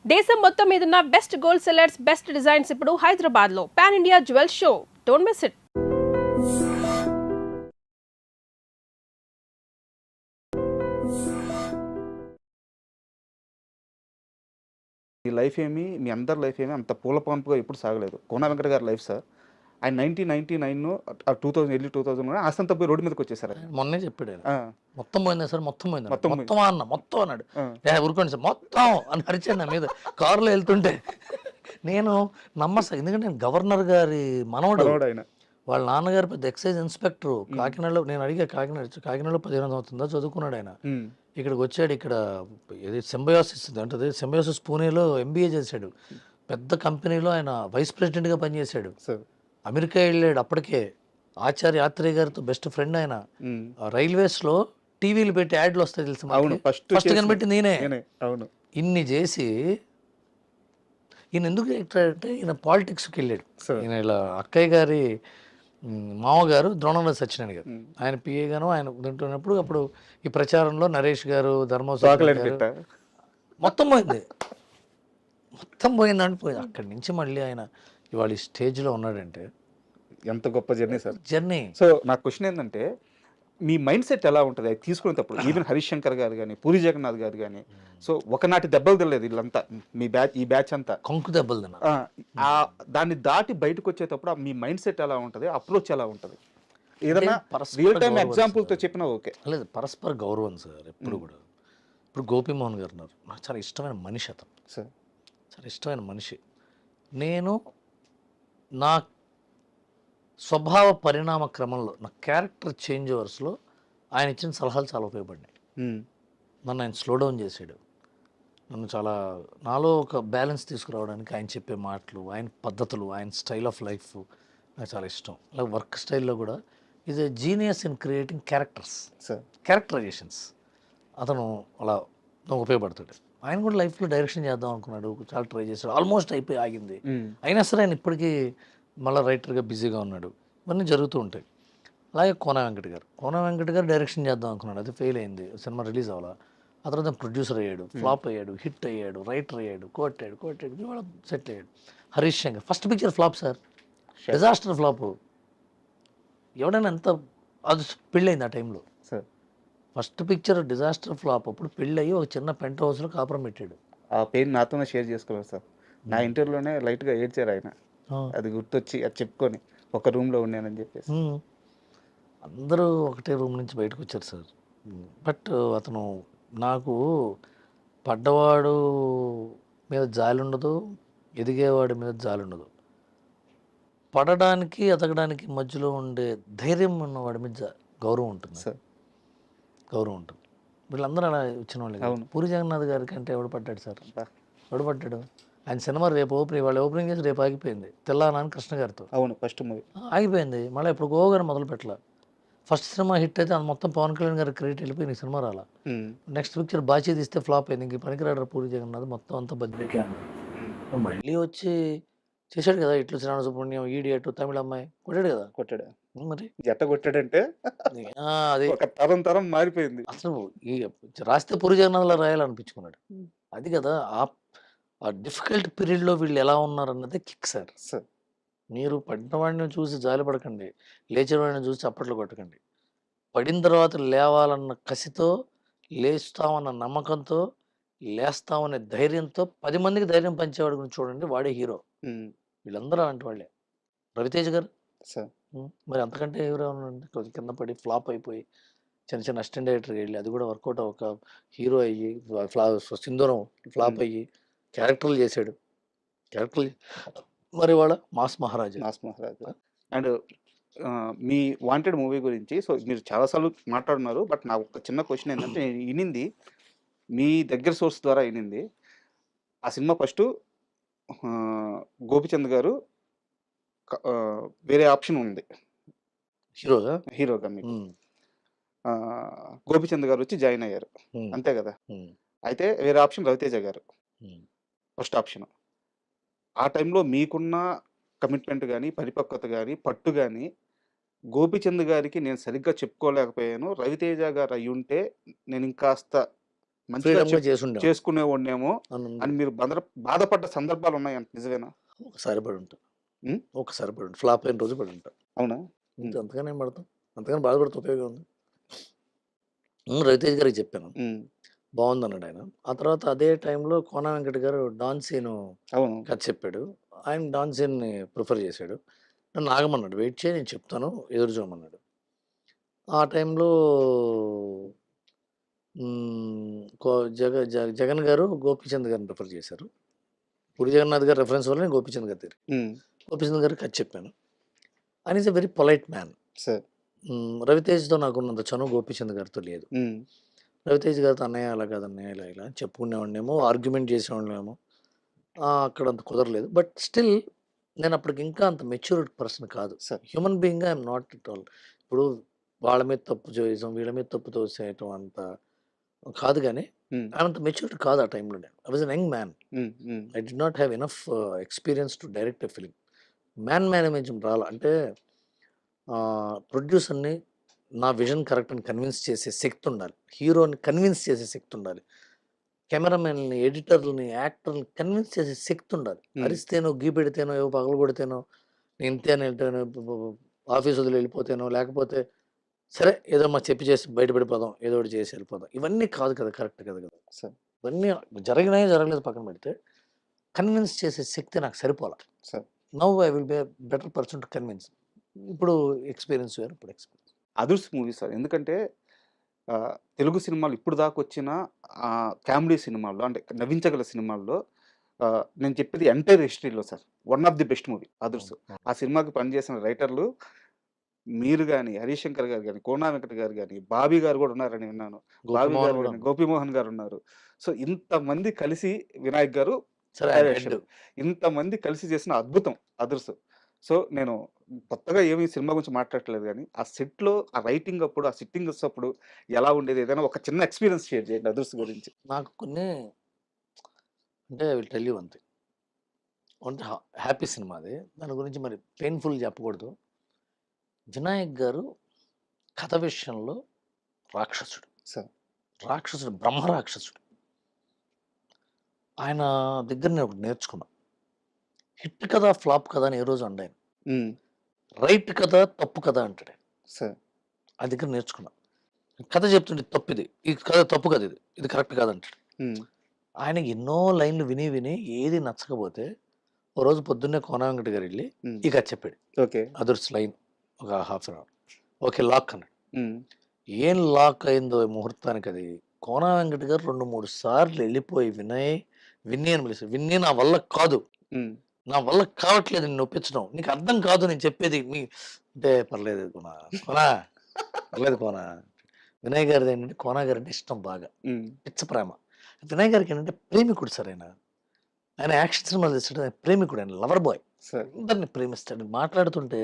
దేశం మొత్తం మీదున్న best gold sellers, best designs ఇప్పుడు హైదరాబాద్ లో pan India jewel show. Don't miss it. ఈ లైఫ్ ఏమి మీ అందరి లైఫ్ ఏమి అంత పూల పంపుగా ఎప్పుడు సాగలేదు. కోన వెంకట గారి లైఫ్ సార్. ఆయన 1999 ఎర్లీ 2000 ఆస్తంతా పోయి రోడ్డు మీదకి వచ్చేసారు. మొన్నే చెప్పాడు ఆయన. ఆ, మొత్తం పోయిందా సార్, మొత్తం పోయిందా, మొత్తం మొత్తం అన్న మొత్తం అన్నాడు. ఆ. ఊరుకోండి సార్ మొత్తం అని అరిచాడు నా మీద కారులో వెళ్తుంటే. నేను నమ్మసా, ఎందుకంటే నేను గవర్నర్ గారి మనవడు. మనోడు ఆయన. వాళ్ళ నాన్నగారు పెద్ద ఎక్సైజ్ ఇన్స్పెక్టర్ కాకినాడలో. నేను అడిగా, కాకినాడలో 15 అవుతుందా చదువుకున్నాడు ఆయన. ఉమ్, ఇక్కడికి వచ్చాడు. ఇక్కడ ఏది సింబయోసిస్ అంటే సింబయోసిస్ పూణేలో ఎంబీఏ చేశాడు. పెద్ద కంపెనీలో ఆయన వైస్ ప్రెసిడెంట్గా పనిచేశాడు. సార్. అమెరికా వెళ్ళాడు అప్పటికే. ఆచార్య ఆత్రేయ గారితో బెస్ట్ ఫ్రెండ్ ఆయన. ఉమ్, రైల్వేస్లో టీవీలు పెట్టి యాడ్లు వస్తాయి తెలుసు. అవును, ఫస్ట్ కనిపెట్టింది నేనే. అవును. ఇన్ని చేసి ఈయన ఎందుకు అంటే ఈయన పాలిటిక్స్కి వెళ్ళాడు. ఈయన ఇలా అక్కయ్య గారి మామగారు ద్రోణంరాజు సత్యనారాయణ గారు, ఆయన పిఏ గాను ఆయన తింటున్నప్పుడు అప్పుడు ఈ ప్రచారంలో నరేష్ గారు, ధర్మోత్సవం మొత్తం పోయింది. మొత్తం పోయిందంటే పోయింది. అక్కడి నుంచి మళ్ళీ ఆయన ఇవాళ ఈ స్టేజ్లో ఉన్నాడంటే ఎంత గొప్ప జర్నీ సార్. జర్నీ. సో నా క్వశ్చన్ ఏంటంటే, మీ మైండ్ సెట్ ఎలా ఉంటుంది అది తీసుకునేటప్పుడు? ఈవెన్ హరీష్ శంకర్ గారు కానీ, పూరి జగన్నాథ్ గారు కానీ, సో ఒకనాటి దెబ్బలు తెలియదు వీళ్ళంతా, ఈ బ్యాచ్ అంతా కొంకు దెబ్బలు తిన్నా. దాన్ని దాటి బయటకు వచ్చేటప్పుడు మీ మైండ్ సెట్ ఎలా ఉంటుంది, అప్రోచ్ ఎలా ఉంటుంది? ఏదైనా రియల్ టైమ్ ఎగ్జాంపుల్తో చెప్పినా ఓకే. లేదు, పరస్పర గౌరవం సార్ ఎప్పుడు కూడా. ఇప్పుడు గోపీమోహన్ గారు ఉన్నారు, నాకు చాలా ఇష్టమైన మనిషి అతను. సార్ చాలా ఇష్టమైన మనిషి. నేను నా స్వభావ పరిణామ క్రమంలో, నా క్యారెక్టర్ చేంజ్ ఓవర్స్లో ఆయన ఇచ్చిన సలహాలు చాలా ఉపయోగపడినాయి. నన్ను ఆయన స్లో డౌన్ చేసాడు. నన్ను చాలా, నాలో ఒక బ్యాలెన్స్ తీసుకురావడానికి ఆయన చెప్పే మాటలు, ఆయన పద్ధతులు, ఆయన స్టైల్ ఆఫ్ లైఫ్ నాకు చాలా ఇష్టం. అలాగే వర్క్ స్టైల్లో కూడా is a genius in creating characters, characterisations. అతను అలా ఉపయోగపడతాడు. ఆయన కూడా లైఫ్లో డైరెక్షన్ చేద్దాం అనుకున్నాడు, చాలా ట్రై చేశాడు, ఆల్మోస్ట్ అయిపోయి ఆగింది. అయినా సరే ఆయన ఇప్పటికీ మళ్ళీ రైటర్గా బిజీగా ఉన్నాడు. ఇవన్నీ జరుగుతూ ఉంటాయి. అలాగే కోన వెంకట గారు డైరెక్షన్ చేద్దాం అనుకున్నాడు, అది ఫెయిల్ అయింది, సినిమా రిలీజ్ అవ్వాలా. ఆ తర్వాత ప్రొడ్యూసర్ అయ్యాడు, ఫ్లాప్ అయ్యాడు, హిట్ అయ్యాడు, రైటర్ అయ్యాడు, కోటాడు ఇవాళ సెట్ అయ్యాడు. Harish Shankar first picture flop sir, disaster flop. ఎవడైనా ఎంత, అది పెళ్ళయింది ఆ టైంలో. First picture disaster flop. అప్పుడు పెళ్ళి ఒక చిన్న పెంట్ హౌస్లో కాపురం పెట్టాడు. ఆ పెయిన్ నాతోనే షేర్ చేసుకోలేదు సార్. నా ఇంటర్వ్యూలోనే లైట్గా ఏడ్చారు ఆయన. అది గుర్తొచ్చి అది చెప్పుకొని ఒక రూమ్లో ఉన్నానని చెప్పేసి. అందరూ ఒకటే రూమ్ నుంచి బయటకు వచ్చారు సార్. బట్ అతను నాకు పడ్డవాడు మీద జాలి ఉండదు, ఎదిగేవాడి మీద జాలి ఉండదు. పడడానికి ఎదగడానికి మధ్యలో ఉండే ధైర్యం ఉన్నవాడి మీద గౌరవం ఉంటుంది సార్, గౌరవం ఉంటుంది. వీళ్ళందరూ అలా వచ్చిన వాళ్ళు. పూరి జగన్నాథ్ గారికి అంటే ఎవడు పడ్డాడు సార్? ఎవడు పడ్డాడు? ఆయన సినిమా రేపు ఓపెనింగ్, వాళ్ళు ఓపెనింగ్ చేసి రేపు ఆగిపోయింది. తెల్లానాని కృష్ణ గారితో. అవును, ఫస్ట్ మూవీ ఆగిపోయింది. మళ్ళీ ఇప్పుడు గోగారు మొదలు పెట్టాల. ఫస్ట్ సినిమా హిట్ అయితే అది మొత్తం పవన్ కళ్యాణ్ గారి క్రెడిట్ వెళ్ళిపోయి నీకు సినిమా రాలా. నెక్స్ట్ పిక్చర్ బాచీ తీస్తే ఫ్లాప్ అయింది. ఇంక పనికిరాడు పూరి జగన్నాథ్, మొత్తం అంతా బదిలీకే. మళ్ళీ వచ్చి చేశాడు కదా ఇట్లు శ్రావణ సుబ్రహ్మణ్యం, ఈడియట్, తమిళ అమ్మాయి కొట్టాడు కదా. కొట్టాడు మరి జట్ట కొట్టాడంటే అది ఒక తరం మారిపోయింది. అసలు రాస్తే పూరి జగన్నాథ్లో రాయాలనిపించుకున్నాడు. అది కదా ఆ డిఫికల్ట్ పీరియడ్లో వీళ్ళు ఎలా ఉన్నారు అన్నదే కిక్ సార్. మీరు పడినవాడిని చూసి జాలి పడకండి, లేచినవాడిని చూసి చప్పట్లు కొట్టకండి. పడిన తర్వాత లేవాలన్న కసితో, లేస్తామన్న నమ్మకంతో, లేస్తామనే ధైర్యంతో 10 మందికి ధైర్యం పంచేవాడి గురించి చూడండి, వాడే హీరో. వీళ్ళందరూ అలాంటి వాళ్ళే. రవితేజ్ గారు మరి అంతకంటే ఎవరేమన్నారండి? కొంచెం కింద పడి ఫ్లాప్ అయిపోయి చిన్న చిన్న అసిస్టెంట్ డైరెక్టర్కి వెళ్ళి అది కూడా వర్కౌట్ ఒక హీరో అయ్యి సింధూరం ఫ్లాప్ అయ్యి క్యారెక్టర్లు చేశాడు. మరి వాళ్ళ mass Maharaj. And me wanted movie గురించి సో మీరు చాలాసార్లు మాట్లాడున్నారు. బట్ నాకు ఒక చిన్న క్వశ్చన్ ఏంటంటే, నేను వినింది మీ దగ్గర సోర్స్ ద్వారా వినింది. ఆ సినిమా ఫస్ట్ గోపిచంద్ గారు వేరే ఆప్షన్ ఉంది హీరోగా మీకు. గోపిచంద్ గారు వచ్చి జాయిన్ అయ్యారు, అంతే కదా? అయితే వేరే ఆప్షన్ రవితేజ గారు ఫస్ట్ ఆప్షన్. ఆ టైంలో మీకున్న కమిట్మెంట్ కానీ, పరిపక్వత కానీ, పట్టు కానీ గోపిచంద్ గారికి నేను సరిగ్గా చెప్పుకోలేకపోయాను. రవితేజ గారు అయి ఉంటే నేను ఇంకాస్త మంచిగా ఫ్రీడమ్గా చేసి ఉండే చేసుకునేవాడినేమో అని ఉంది. అని మీరు బాధపడ్డ సందర్భాలు ఉన్నాయంట, నిజమేనా? ఒకసారి పడి ఉంటా, ఉమ్, ఒకసారి పడి ఉంటా, ఫ్లాప్ అయిన రోజు పడి ఉంటా. అవునా? ఇంత అంతగానే ఏం పడతాం, అంతగానే బాధపడితే ఉపయోగం ఉంది. రవితేజ్ గారికి చెప్పాను, ఉమ్, బాగుందన్నాడు ఆయన. ఆ తర్వాత అదే టైంలో కోన వెంకట గారు డాన్ సీను అవును. కథ చెప్పాడు. ఆయన డాన్ సీన్ని ప్రిఫర్ చేశాడు. నన్ను ఆగమన్నాడు, వెయిట్ చేయి నేను చెప్తాను ఎదురు చూడమన్నాడు. ఆ టైంలో జగన్ గారు గోపీచంద్ గారిని ప్రిఫర్ చేశారు. పూరి జగన్నాథ్ గారి రెఫరెన్స్ వల్ల నేను గోపీచంద్ గారి దగ్గర ఉమ్, గోపీచంద్ గారికి కథ చెప్పాను. ఆయన is a very polite man. Sir. రవితేజ్తో నాకున్నంత చనువు గోపీచంద్ గారితో లేదు. ఉమ్, రవితేజ్ గారితో అన్నయ్య అలా కాదు, అన్నయ్య ఇలా ఇలా అని చెప్పుకునేవాడినేమో, ఆర్గ్యుమెంట్ చేసేవాళ్ళేమో. అక్కడ అంత కుదరలేదు. బట్ స్టిల్ నేను అప్పటికి ఇంకా అంత మెచ్యూర్డ్ పర్సన్ కాదు. Sir. Human being I'm not it all. ఇప్పుడు వాళ్ళ మీద తప్పు చేయడం, వీళ్ళ మీద తప్పు తోసేయటం అంత కాదు. కానీ ఉమ్, అంత మెచ్యూర్డ్ కాదు ఆ టైంలో. నేను I was an young man. Um, um, I did not have enough experience to direct a film. Management రాలా అంటే ప్రొడ్యూసర్ని నా విజన్ కరెక్ట్ అని కన్విన్స్ చేసే శక్తి ఉండాలి. హీరోని కన్విన్స్ చేసే శక్తి ఉండాలి. కెమెరామెన్ని, ఎడిటర్లని, యాక్టర్ని కన్విన్స్ చేసే శక్తి ఉండాలి. అరిస్తేనో, గీ పెడితేనో, ఏవో పగలు కొడితేనో, నేను ఇంతే అని ఆఫీస్ వదిలి వెళ్ళిపోతేనో, లేకపోతే సరే ఏదో మాకు చెప్పి చేసి బయటపడిపోదాం, ఏదో ఒకటి చేసి వెళ్ళిపోదాం, ఇవన్నీ కాదు కదా, కరెక్ట్ కదా కదా. సార్. ఇవన్నీ జరిగినాయో జరగలేదు పక్కన పెడితే, కన్విన్స్ చేసే శక్తి నాకు సరిపోలా. Sir. Now I will be better person to convince. ఇప్పుడు ఎక్స్పీరియన్స్ వేరు, ఇప్పుడు ఎక్స్పీరియన్స్. అదుర్స్ మూవీ సార్. ఎందుకంటే తెలుగు సినిమాలు ఇప్పుడు దాకా వచ్చిన కామెడీ సినిమాల్లో, అంటే నవ్వించగల సినిమాల్లో, నేను చెప్పేది ఎంటైర్ హిస్టరీలో sir one of the best movie Adhurs. ఆ సినిమాకి పనిచేసిన రైటర్లు మీరు కానీ, హరీష్ శంకర్ గారు కానీ, కోనా వెంకట గారు కానీ, బాబీ గారు కూడా ఉన్నారని విన్నాను. బాబీ గారు కానీ, గోపీమోహన్ గారు ఉన్నారు. సో ఇంతమంది కలిసి, వినాయక్ గారు డైరెక్షన్, ఇంతమంది కలిసి చేసిన అద్భుతం అదుర్స్. సో నేను కొత్తగా ఏమి సినిమా గురించి మాట్లాడట్లేదు, కానీ ఆ సెట్లో, ఆ రైటింగ్ అప్పుడు, ఆ సిట్టింగ్ అప్పుడు ఎలా ఉండేది, ఏదైనా ఒక చిన్న ఎక్స్పీరియన్స్ షేర్ చేయండి అదుర్స్ గురించి. నాకు కొన్ని అంటే I will tell you one thing. అంటే హ్యాపీ సినిమా అది, దాని గురించి మరి పెయిన్ఫుల్ చెప్పకూడదు. వినాయక్ గారు కథ విషయంలో రాక్షసుడు, సార్. రాక్షసుడు, బ్రహ్మ రాక్షసుడు. ఆయన దగ్గర నేను ఒకటి నేర్చుకున్నా. హిట్ కదా, ఫ్లాప్ కదా అని ఏ రోజు అండాయన. రైట్ కదా, తప్పు కదా అంటాడు సార్. ఆ దగ్గర నేర్చుకున్నా. కథ చెప్తుంటే తప్పు, ఈ కథ తప్పు కదా, ఇది కరెక్ట్ కాదంటాడు. ఆయన ఎన్నో లైన్లు విని విని ఏది నచ్చకపోతే ఓ రోజు పొద్దున్నే కోన వెంకట గారు వెళ్ళి ఈ కథ చెప్పాడు. ఓకే. అదర్స్ లైన్ ఒక half an hour. Okay lock అన్నాడు. ఏం లాక్ అయిందో ముహూర్తానికి, అది కోన వెంకట గారు 2-3 సార్లు వెళ్ళిపోయి విన్నీ అని పిలిచారు. విన్నీ నా వల్ల కాదు, నా వల్ల కావట్లేదు నేను ఒప్పించడం, నీకు అర్థం కాదు నేను చెప్పేది అంటే పర్లేదు కోనా పర్లేదు కోనా. వినయ్ గారిది ఏంటంటే, కోనా గారు అంటే ఇష్టం బాగా, పిచ్చ ప్రేమ. వినయ్ గారికి ఏంటంటే ప్రేమికుడు సార్. ఆయన యాక్షన్ సినిమాలు తీస్తాడు, ఆయన ప్రేమికుడు, ఆయన లవర్ బాయ్, అందరిని ప్రేమిస్తాడు. మాట్లాడుతుంటే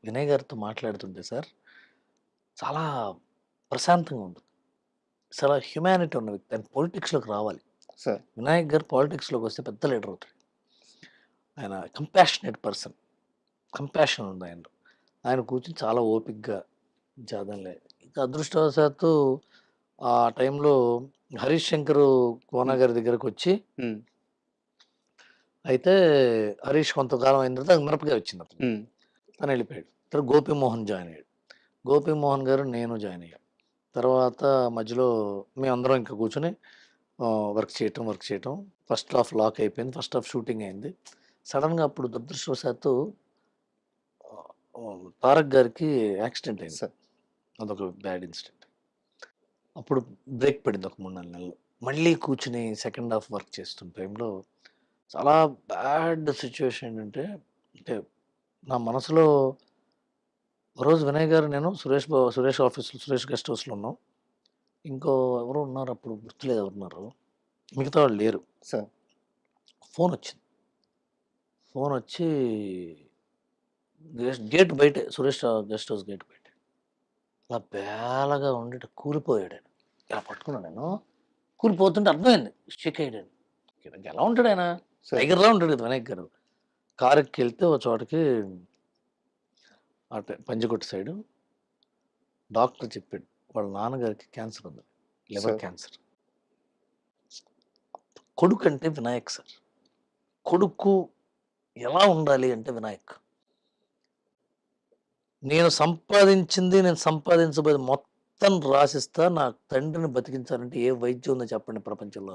వినయ్ గారితో మాట్లాడుతుంటే సార్ చాలా ప్రశాంతంగా ఉంటుంది. చాలా హ్యుమానిటీ ఉన్న వ్యక్తి. ఆయన పొలిటిక్స్లోకి రావాలి సార్. వినాయక్ గారు పొలిటిక్స్లోకి వస్తే పెద్ద లీడర్ అవుతాడు. ఆయన కంపాషనేట్ పర్సన్, కంపాషన్ ఉంది ఆయనలో. ఆయన కూర్చొని చాలా ఓపిక్గా జాదంలే. ఇంకా అదృష్టవశాత్తు ఆ టైంలో హరీష్ శంకర్ కోన గారి దగ్గరకు వచ్చి, అయితే హరీష్ కొంతకాలం అయిన తర్వాత మిరపకాయ వచ్చింది, తను వెళ్ళిపోయాడు. తర్వాత గోపీమోహన్ జాయిన్ అయ్యాడు. గోపీమోహన్ గారు, నేను జాయిన్ అయ్యాం. తర్వాత మధ్యలో మేమందరం ఇంకా కూర్చొని వర్క్ చేయటం. ఫస్ట్ హాఫ్ లాక్ అయిపోయింది, ఫస్ట్ హాఫ్ షూటింగ్ అయింది. సడన్గా అప్పుడు దురదృష్టవశాత్తు తారక్ గారికి యాక్సిడెంట్ అయింది సార్. అదొక బ్యాడ్ ఇన్సిడెంట్. అప్పుడు బ్రేక్ పడింది ఒక 3-4 నెలలు. మళ్ళీ కూర్చుని సెకండ్ హాఫ్ వర్క్ చేస్తున్న టైంలో చాలా బ్యాడ్ సిచ్యువేషన్ ఏంటంటే, అంటే నా మనసులో రోజు వినయ్ గారు, నేను సురేష్ ఆఫీస్లో, సురేష్ గెస్ట్ హౌస్లో ఉన్నాం. ఇంకో ఎవరో ఉన్నారు, అప్పుడు గుర్తులేదు ఎవరున్నారు, మిగతా వాళ్ళు లేరు సార్. ఫోన్ వచ్చింది. ఫోన్ వచ్చి గేట్ బయటే, సురేష్ గెస్ట్ హౌస్ గేట్ బయట అలా బేలగా ఉండి కూలిపోయాడు. ఆయన ఇలా పట్టుకున్నాను, నేను కూలిపోతుంటే అర్థమైంది, షేక్ అయ్యాడు. ఎలా ఉంటాడు ఆయన, టైగర్లా ఉంటాడు కదా వినాయక్ గారు. కారుకి వెళ్తే ఒక చోటకి అటే పంజగుట్ట సైడు డాక్టర్ చెప్పాడు వాళ్ళ నాన్నగారికి క్యాన్సర్ ఉంది. Liver sir. క్యాన్సర్. కొడుకు అంటే వినాయక్ సార్. కొడుకు ఎలా ఉండాలి అంటే వినాయక్. నేను సంపాదించబోయేది మొత్తం రాసిస్తా. నా తండ్రిని బతికించాలంటే ఏ వైద్యం ఉందో చెప్పండి ప్రపంచంలో.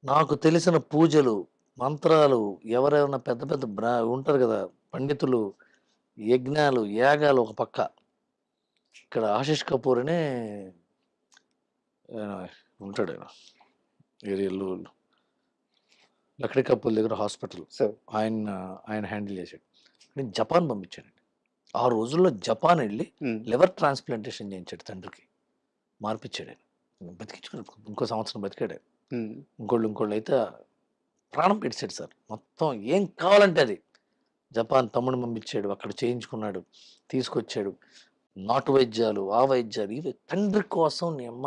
నాకు తెలిసిన పూజలు, మంత్రాలు, ఎవరెవరైనా పెద్ద పెద్ద ఉంటారు కదా పండితులు, యజ్ఞాలు, యాగాలు ఒక పక్క. ఇక్కడ ఆశిష్ కపూర్ అనే ఉంటాడు ఆయన. ఏరియాలో లక్డీ కపూర్ దగ్గర హాస్పిటల్ సార్. ఆయన హ్యాండిల్ చేశాడు. నేను జపాన్ పంపించానండి. ఆ రోజుల్లో జపాన్ వెళ్ళి లివర్ ట్రాన్స్ప్లాంటేషన్ చేయించాడు తండ్రికి. మార్పిచ్చాడు ఆయన. బతికించుకున్నాడు. ఇంకో సంవత్సరం బతికాడు ఆయన. ఇంకోళ్ళు అయితే ప్రాణం పెట్టాడు సార్. మొత్తం ఏం కావాలంటే అది జపాన్ తమ్ముడు పంపించాడు. అక్కడ చేయించుకున్నాడు, తీసుకొచ్చాడు. నాటు వైద్యాలు, ఆ వైద్యాలు, ఇవి తండ్రి కోసం. నీ అమ్మ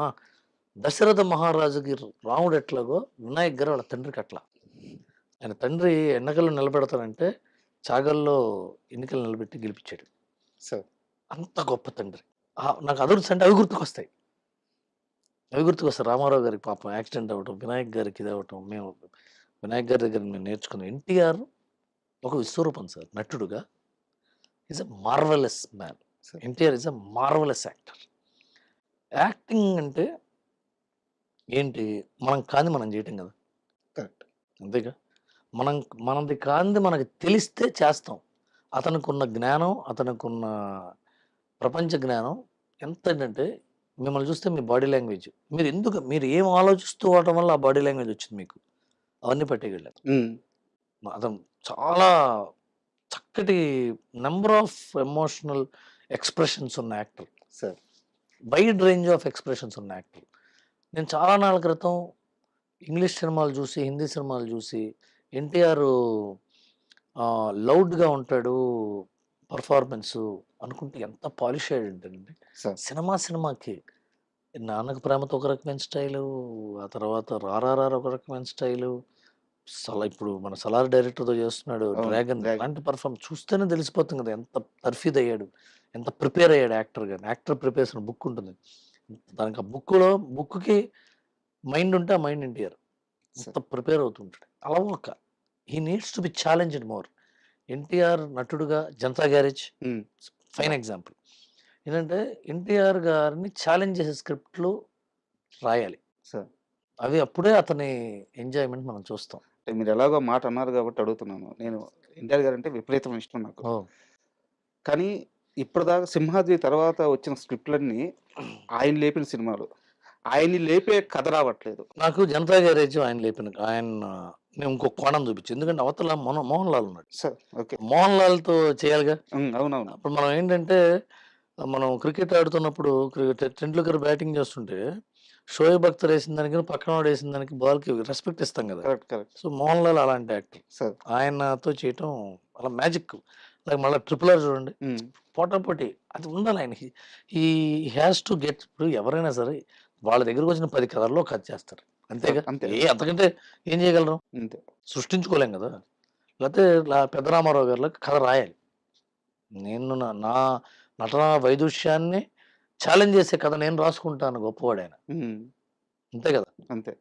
దశరథ మహారాజుకి రాముడు ఎట్లాగో వినాయక్ గారు వాళ్ళ తండ్రికి అట్లా. ఆయన తండ్రి ఎన్నికల్లో నిలబెడతానంటే చాగల్లో ఎన్నికలు నిలబెట్టి గెలిపించాడు సార్. అంత గొప్ప తండ్రి. నాకు అదృష్టం అంటే అవి గుర్తుకొస్తాయి. రామారావు గారికి పాపం యాక్సిడెంట్ అవ్వటం, వినాయక్ గారికి ఇది అవ్వటం. మేము వినాయక్ గారి దగ్గర మేము నేర్చుకున్నాం. ఎన్టీఆర్ ఒక విశ్వరూపం సార్. నటుడుగా is a marvellous man. NTR is a marvellous actor. Acting అంటే ఏంటి? మనం కాంది మనం చేయటం కదా. కరెక్ట్. అంతేగా. మనది కాంది మనకి తెలిస్తే చేస్తాం. అతనికున్న జ్ఞానం, అతనికున్న ప్రపంచ జ్ఞానం ఎంత ఏంటంటే, మిమ్మల్ని చూస్తే మీ బాడీ లాంగ్వేజ్, మీరు ఏం ఆలోచిస్తూ ఉండటం వల్ల ఆ బాడీ లాంగ్వేజ్ వచ్చింది మీకు, అవన్నీ పట్టేయగలరు. అతను చాలా చక్కటి నెంబర్ ఆఫ్ ఎమోషనల్ ఎక్స్ప్రెషన్స్ ఉన్న actor sir. Wide range of expressions ఉన్న యాక్టర్. నేను చాలా నాళ్ళ క్రితం ఇంగ్లీష్ సినిమాలు చూసి, హిందీ సినిమాలు చూసి, ఎన్టీఆర్ లౌడ్గా ఉంటాడు పర్ఫార్మెన్స్ అనుకుంటే ఎంత పాలిష్ అయ్యాడు ఏంటండి. సినిమాకి నాన్నకు ప్రేమతో ఒక రకమైన స్టైలు, ఆ తర్వాత రారారారు ఒక రకమైన స్టైలు, ఇప్పుడు మన సలార్ డైరెక్టర్తో చేస్తున్నాడు డ్రాగన్. అలాంటి పర్ఫార్మ్ చూస్తేనే తెలిసిపోతుంది కదా ఎంత తర్ఫీద్ అయ్యాడు, ఎంత ప్రిపేర్ అయ్యాడు యాక్టర్గా. యాక్టర్ ప్రిపరేషన్ బుక్ ఉంటుంది దానికి. ఆ బుక్కి మైండ్ ఉంటే ఆ మైండ్ ఎన్టీఆర్ ఎంత ప్రిపేర్ అవుతుంటాడు. అలా ఒక he needs to be challenged more. NTR నటుడుగా జనతా గ్యారేజ్ ఫైన్ ఎగ్జాంపుల్. ఏంటంటే ఎన్టీఆర్ గారిని ఛాలెంజ్ చేసే స్క్రిప్ట్లు రాయాలి సార్. అవి అప్పుడే అతని ఎంజాయ్మెంట్ మనం చూస్తాం. మీరు ఎలాగో మాట అన్నారు కాబట్టి అడుగుతున్నాను. నేను ఎన్టీఆర్ గారు అంటే విపరీతమైన ఇష్టం నాకు. కానీ ఇప్పటిదాకా సింహాద్రి తర్వాత వచ్చిన స్క్రిప్ట్లన్నీ ఆయన లేపిన సినిమాలు, ఆయన్ని లేపే కథ రావట్లేదు నాకు. జనతా గ్యారేజ్ నేను ఇంకో కోణం చూపించు. ఎందుకంటే అవతల మోహన్ లాల్ ఉన్నాడు సార్. ఓకే. మోహన్ లాల్తో చేయాలిగా. అవునవును. అప్పుడు మనం ఏంటంటే, మనం క్రికెట్ ఆడుతున్నప్పుడు టెండూల్కర్ బ్యాటింగ్ చేస్తుంటే షోయబ్ అఖ్తర్ వేసిన దానికి పక్కన వాడు వేసిన దానికి బాల్కి రెస్పెక్ట్ ఇస్తాం కదా. Correct correct. So Mohan Lal అలాంటి యాక్టర్ సార్. ఆయనతో చేయటం అలా మ్యాజిక్. లైక్ మళ్ళీ ట్రిపుల్ ఆర్ చూడండి, పోటాపోటీ అది ఉండాలి ఆయనకి. ఈ హ్యాస్ టు గెట్. ఇప్పుడు ఎవరైనా సరే వాళ్ళ దగ్గరకు వచ్చిన 10 కథల్లో కథ చేస్తారు అంతేగా. అంతకంటే ఏం చేయగలరు? సృష్టించుకోలేం కదా. లేకపోతే పెద్ద రామారావు గారిలో కథ రాయాలి. నేను నా నటన వైదుష్యాన్ని ఛాలెంజ్ చేసే కథ నేను రాసుకుంటాను, గొప్పవాడు ఆయన. అంతే కదా. అంతే.